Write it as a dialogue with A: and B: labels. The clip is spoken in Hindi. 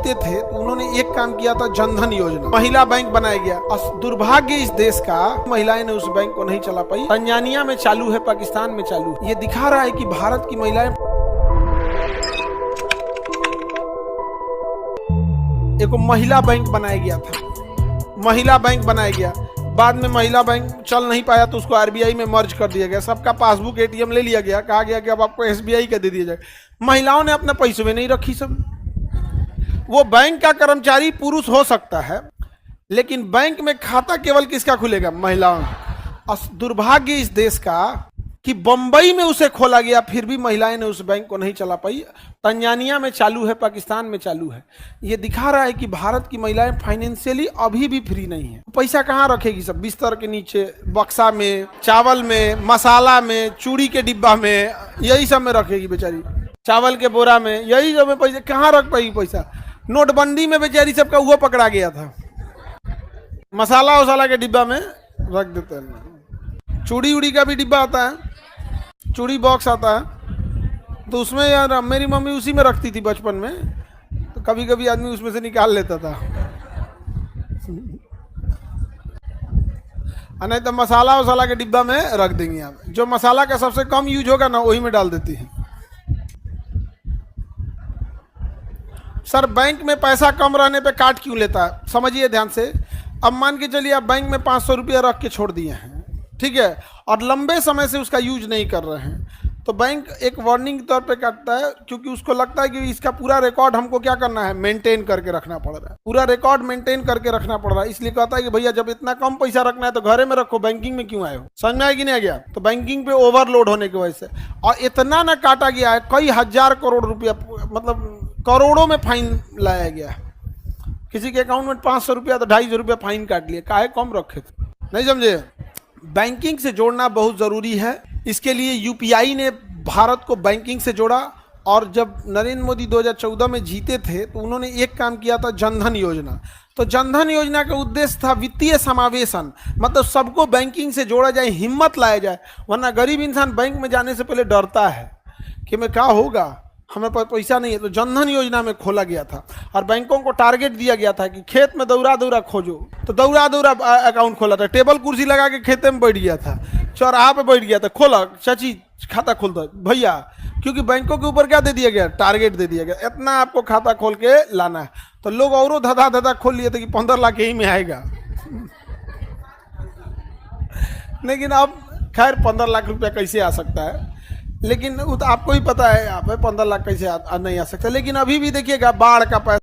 A: जीते थे तो उन्होंने एक काम किया था, जनधन योजना, महिला बैंक बनाया गया। दुर्भाग्य इस देश का, महिलाएं ने उस बैंक को नहीं चला पाई। तंजानिया में चालू है, पाकिस्तान में चालू है। ये दिखा रहा है कि भारत की महिलाएं, एक महिला बैंक बनाया गया था, महिला बैंक बनाया गया। बाद में महिला बैंक चल नहीं पाया तो उसको आरबीआई में मर्ज कर दिया गया। सबका पासबुक एटीएम ले लिया गया, कहा गया कि अब आपको एसबीआई का दे दिया जाएगा। महिलाओं ने अपने पैसे में नहीं रखी सब। वो बैंक का कर्मचारी पुरुष हो सकता है, लेकिन बैंक में खाता केवल किसका खुलेगा? महिलाओं। दुर्भाग्य इस देश का कि बंबई में उसे खोला गया, फिर भी महिलाएं ने उस बैंक को नहीं चला पाई। तंजानिया में चालू है, पाकिस्तान में चालू है। ये दिखा रहा है कि भारत की महिलाएं फाइनेंशियली अभी भी फ्री नहीं है। पैसा कहाँ रखेगी? सब बिस्तर के नीचे, बक्सा में, चावल में, मसाला में, चूड़ी के डिब्बा में, यही सब में रखेगी बेचारी। चावल के बोरा में, यही सब में पैसा कहाँ रख पाएगी पैसा? नोटबंदी में बेचारी सबका वो पकड़ा गया था, मसाला वसाला के डिब्बा में रख देते हैं। चूड़ी उड़ी का भी डिब्बा आता है, चूड़ी बॉक्स आता है, तो उसमें यार मेरी मम्मी उसी में रखती थी बचपन में, तो कभी कभी आदमी उसमें से निकाल लेता था। नहीं तो मसाला वसाला के डिब्बा में रख देंगे आप। जो मसाला का सबसे कम यूज होगा ना, वही में डाल देती है। सर बैंक में पैसा कम रहने पे काट क्यों लेता है? समझिए ध्यान से। अब मान के चलिए आप बैंक में 500 रुपया रख के छोड़ दिए हैं, ठीक है, और लंबे समय से उसका यूज नहीं कर रहे हैं, तो बैंक एक वार्निंग के तौर पे काटता है, क्योंकि उसको लगता है कि इसका पूरा रिकॉर्ड हमको क्या करना है, मेंटेन करके रखना पड़ रहा है। पूरा रिकॉर्ड मेंटेन करके रखना पड़ रहा है, इसलिए कहता है कि भैया जब इतना कम पैसा रखना है तो घरे में रखो, बैंकिंग में क्यों आए हो? समझ में आया कि नहीं आ गया? तो बैंकिंग पे ओवरलोड होने की वजह से, और इतना ना काटा गया है, कई हजार करोड़ रुपया, मतलब करोड़ों में फाइन लाया गया। किसी के अकाउंट में 500 रुपया तो 250 रुपया फाइन काट लिए, काहे कम रखे थे? नहीं समझे? बैंकिंग से जोड़ना बहुत ज़रूरी है। इसके लिए यूपीआई ने भारत को बैंकिंग से जोड़ा, और जब नरेंद्र मोदी 2014 में जीते थे तो उन्होंने एक काम किया था, जनधन योजना। तो जनधन योजना का उद्देश्य था वित्तीय समावेशन, मतलब सबको बैंकिंग से जोड़ा जाए, हिम्मत लाया जाए। वरना गरीब इंसान बैंक में जाने से पहले डरता है कि मैं क्या होगा, हमें पास पैसा नहीं है। तो जनधन योजना में खोला गया था, और बैंकों को टारगेट दिया गया था कि खेत में दौरा दौरा खोजो, तो दौरा दौरा अकाउंट खोला था। टेबल कुर्सी लगा के खेते में बैठ गया था, चौराहा पे बैठ गया था, खोला चाची खाता खोल दो भैया, क्योंकि बैंकों के ऊपर क्या दे दिया गया? टारगेट दे दिया गया, इतना आपको खाता खोल के लाना है। तो लोग और धधा धधा खोल लिए थे कि 15 लाख यही में आएगा। लेकिन अब खैर 15 लाख रुपया कैसे आ सकता है, लेकिन आपको ही पता है, आप 15 लाख कैसे नहीं आ सकता। लेकिन अभी भी देखिएगा, बाढ़ का पैसा